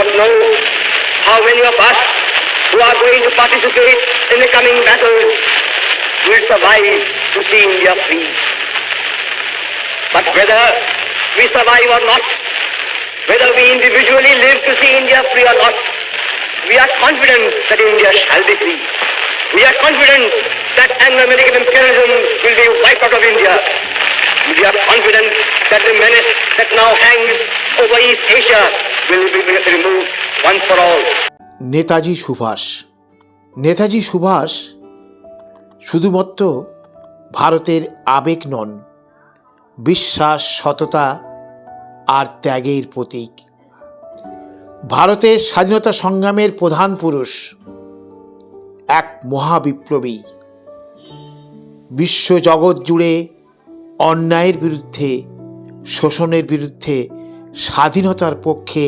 not know how many of us who are going to participate in the coming battles will survive to see India free. But whether we survive or not, whether we individually live to see India free or not, we are confident that India shall be free. We are confident that Anglo-American imperialism will be wiped out of India. We are confident that the menace that now hangs over East Asia will be removed once for all. Netaji Subhash. Netaji Subhash শুধুমাত্র ভারতের আবেগ নন, বিশ্বাস, সততা আর ত্যাগের প্রতীক। ভারতের স্বাধীনতা সংগ্রামের প্রধান পুরুষ, এক মহাবিপ্লবী। বিশ্বজগৎ জুড়ে অন্যায়ের বিরুদ্ধে, শোষণের বিরুদ্ধে, স্বাধীনতার পক্ষে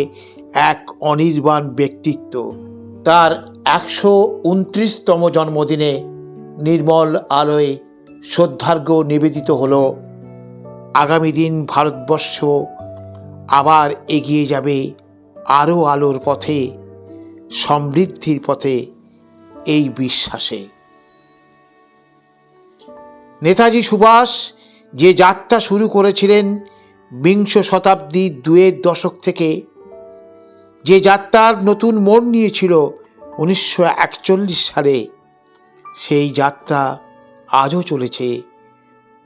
এক অনির্বাণ ব্যক্তিত্ব। তার 129তম জন্মদিনে নির্মল আলোয় শ্রদ্ধার্ঘ্য নিবেদিত হল। আগামী দিন ভারতবর্ষ আবার এগিয়ে যাবে আরও আলোর পথে, সমৃদ্ধির পথে, এই বিশ্বাসে। নেতাজি সুভাষ যে যাত্রা শুরু করেছিলেন বিংশ শতাব্দীর 2-এর দশক থেকে, যে যাত্রার নতুন মোড় নিয়েছিল 1941 সালে, সেই যাত্রা আজও চলেছে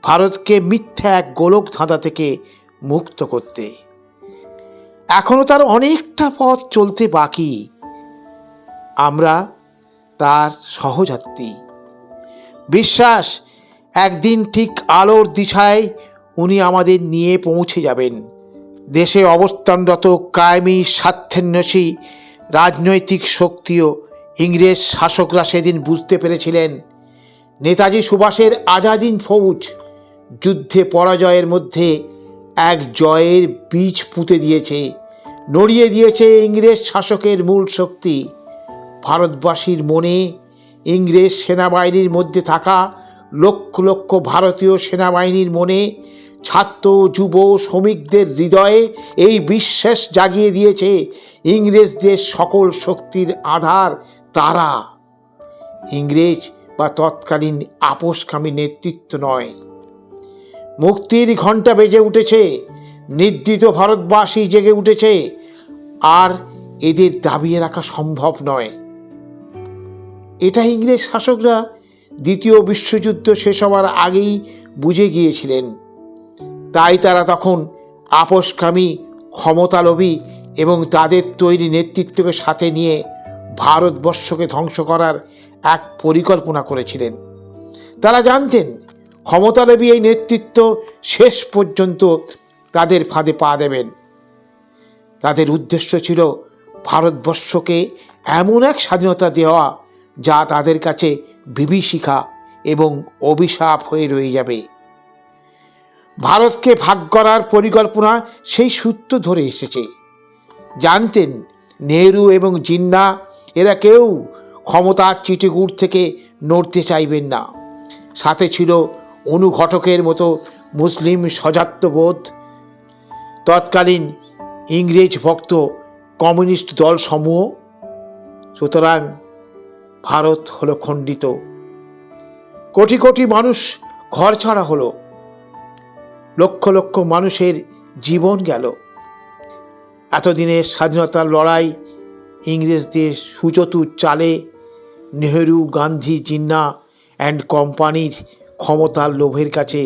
ভারতকে মিথ্যা এক গোলক ধাঁধা থেকে মুক্ত করতে। এখনও তার অনেকটা পথ চলতে বাকি। আমরা তার সহযাত্রী। বিশ্বাস, একদিন ঠিক আলোর দিশায় উনি আমাদের নিয়ে পৌঁছে যাবেন। দেশে অবস্থানরত কায়েমি স্বার্থান্বেষী রাজনৈতিক শক্তিও ইংরেজ শাসকরা সেদিন বুঝতে পেরেছিলেন নেতাজি সুভাষের আজাদিন ফৌজ যুদ্ধে পরাজয়ের মধ্যে এক জয়ের বীজ পুঁতে দিয়েছে, নড়িয়ে দিয়েছে ইংরেজ শাসকের মূল শক্তি। ভারতবাসীর মনে, ইংরেজ সেনাবাহিনীর মধ্যে থাকা লক্ষ লক্ষ ভারতীয় সেনাবাহিনীর মনে, ছাত্র, যুব, শ্রমিকদের হৃদয়ে এই বিশ্বাস জাগিয়ে দিয়েছে ইংরেজদের সকল শক্তির আধার তারা। ইংরেজ বা তৎকালীন আপোসকামী নেতৃত্ব নয়। মুক্তির ঘণ্টা বেজে উঠেছে, নিদ্রিত ভারতবাসী জেগে উঠেছে, আর এদের দাবিয়ে রাখা সম্ভব নয়। এটা ইংরেজ শাসকরা দ্বিতীয় বিশ্বযুদ্ধ শেষ হওয়ার আগেই বুঝে গিয়েছিলেন। তাই তারা তখন আপোসকামী, ক্ষমতালোভী এবং তাদের তৈরি নেতৃত্বকে সাথে নিয়ে ভারতবর্ষকে ধ্বংস করার এক পরিকল্পনা করেছিলেন। তারা জানতেন ক্ষমতালোভী এই নেতৃত্ব শেষ পর্যন্ত তাদের ফাঁদে পা দেবেন। তাদের উদ্দেশ্য ছিল ভারতবর্ষকে এমন এক স্বাধীনতা দেওয়া যা তাদের কাছে বিভীষিকা এবং অভিশাপ হয়ে রয়ে যাবে। ভারতকে ভাগ করার পরিকল্পনা সেই সূত্র ধরে এসেছে। জানতেন নেহরু এবং জিন্না এরা কেউ ক্ষমতার চিটিগুড় থেকে নড়তে চাইবেন না। সাথে ছিল অনুঘটকের মতো মুসলিম সজাত্যবোধ, তৎকালীন ইংরেজ ভক্ত কমিউনিস্ট দল সমূহ। সুতরাং ভারত হলো খণ্ডিত। কোটি কোটি মানুষ ঘর ছাড়া হলো, লক্ষ লক্ষ মানুষের জীবন গেল। এতদিনের স্বাধীনতার লড়াই ইংরেজদের সুচতুর চালে নেহরু, গান্ধী, জিন্না অ্যান্ড কোম্পানির ক্ষমতার লোভের কাছে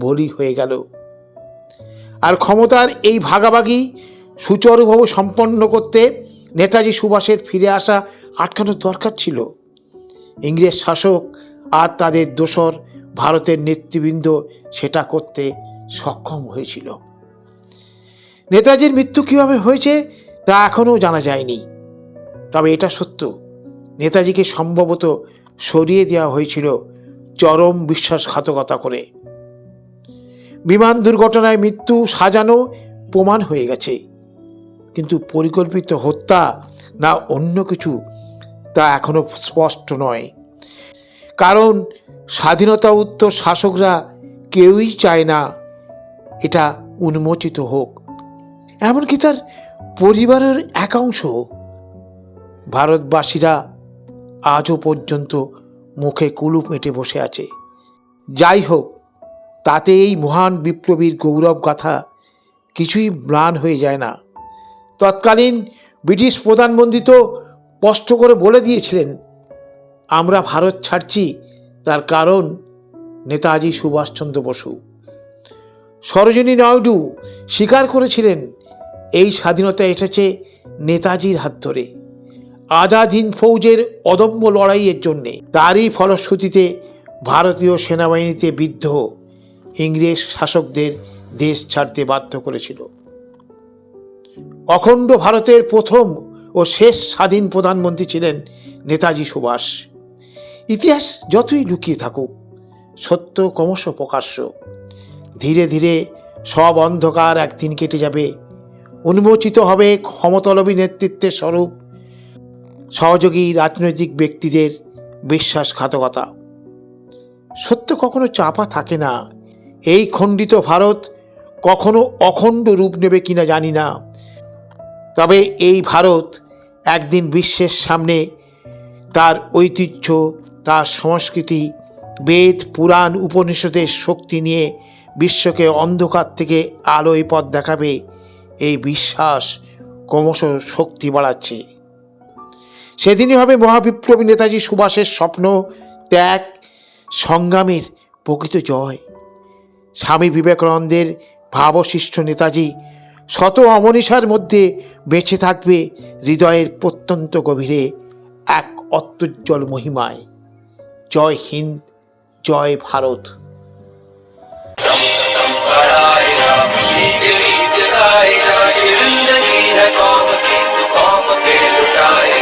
বলি হয়ে গেল। আর ক্ষমতার এই ভাগাভাগি সুচারুভাবে সম্পন্ন করতে নেতাজি সুভাষের ফিরে আসা আটকানোর দরকার ছিল। ইংরেজ শাসক আর তাদের দোসর ভারতের নেতৃবৃন্দ সেটা করতে সক্ষম হয়েছিল। নেতাজির মৃত্যু কীভাবে হয়েছে তা এখনও জানা যায়নি। তবে এটা সত্য, নেতাজিকে সম্ভবত সরিয়ে দেওয়া হয়েছিল চরম বিশ্বাসঘাতকতা করে। বিমান দুর্ঘটনায় মৃত্যু সাজানো প্রমাণ হয়ে গেছে, কিন্তু পরিকল্পিত হত্যা না অন্য কিছু তা এখনো স্পষ্ট নয়। কারণ স্বাধীনতা উত্তর শাসকরা কেউই চায় না এটা উন্মোচিত হোক। এমনকি তার পরিবারের একাংশ ভারতবাসীরা আজও পর্যন্ত মুখে কুলুপ মেটে বসে আছে। যাই হোক, তাতে এই মহান বিপ্লবীর গৌরব গাথা কিছুই ম্লান হয়ে যায় না। তৎকালীন ব্রিটিশ প্রধানমন্ত্রী তো স্পষ্ট করে বলে দিয়েছিলেন, আমরা ভারত ছাড়ছি তার কারণ নেতাজি সুভাষচন্দ্র বসু। সরোজিনী নাইডু স্বীকার করেছিলেন এই স্বাধীনতা এসেছে নেতাজির হাত ধরে, আজাদ হিন্দ ফৌজের অদম্য লড়াইয়ের জন্যে। তারই ফলশ্রুতিতে ভারতীয় সেনাবাহিনীতে বিদ্রোহ ইংরেজ শাসকদের দেশ ছাড়তে বাধ্য করেছিল। অখণ্ড ভারতের প্রথম ও শেষ স্বাধীন প্রধানমন্ত্রী ছিলেন নেতাজি সুভাষ। ইতিহাস যতই লুকিয়ে থাকুক, সত্য ক্রমশ প্রকাশ্য। ধীরে ধীরে সব অন্ধকার একদিন কেটে যাবে, উন্মোচিত হবে ক্ষমতালোভী নেতৃত্বের স্বরূপ, সহযোগী রাজনৈতিক ব্যক্তিদের বিশ্বাসঘাতকতা। সত্য কখনো চাপা থাকে না। এই খণ্ডিত ভারত কখনো অখণ্ড রূপ নেবে কিনা জানি না, তবে এই ভারত একদিন বিশ্বের সামনে তার ঐতিহ্য, তার সংস্কৃতি, বেদ পুরাণ উপনিষদের শক্তি নিয়ে বিশ্বকে অন্ধকার থেকে আলোয় পথ দেখাবে। এই বিশ্বাস ক্রমশ শক্তি বাড়াচ্ছে। সেদিনই হবে মহাবিপ্লবী নেতাজি সুভাষের স্বপ্ন, ত্যাগ, সংগ্রামের প্রকৃত জয়। স্বামী বিবেকানন্দের ভাবশিষ্ট নেতাজি শত অমনিশার মধ্যে বেঁচে থাকবে হৃদয়ের প্রত্যন্ত গভীরে এক অত্যুজ্জ্বল মহিমায়। জয় হিন্দ, জয় ভারত। जिंदगी है कौम की, कौम पे लुटाए।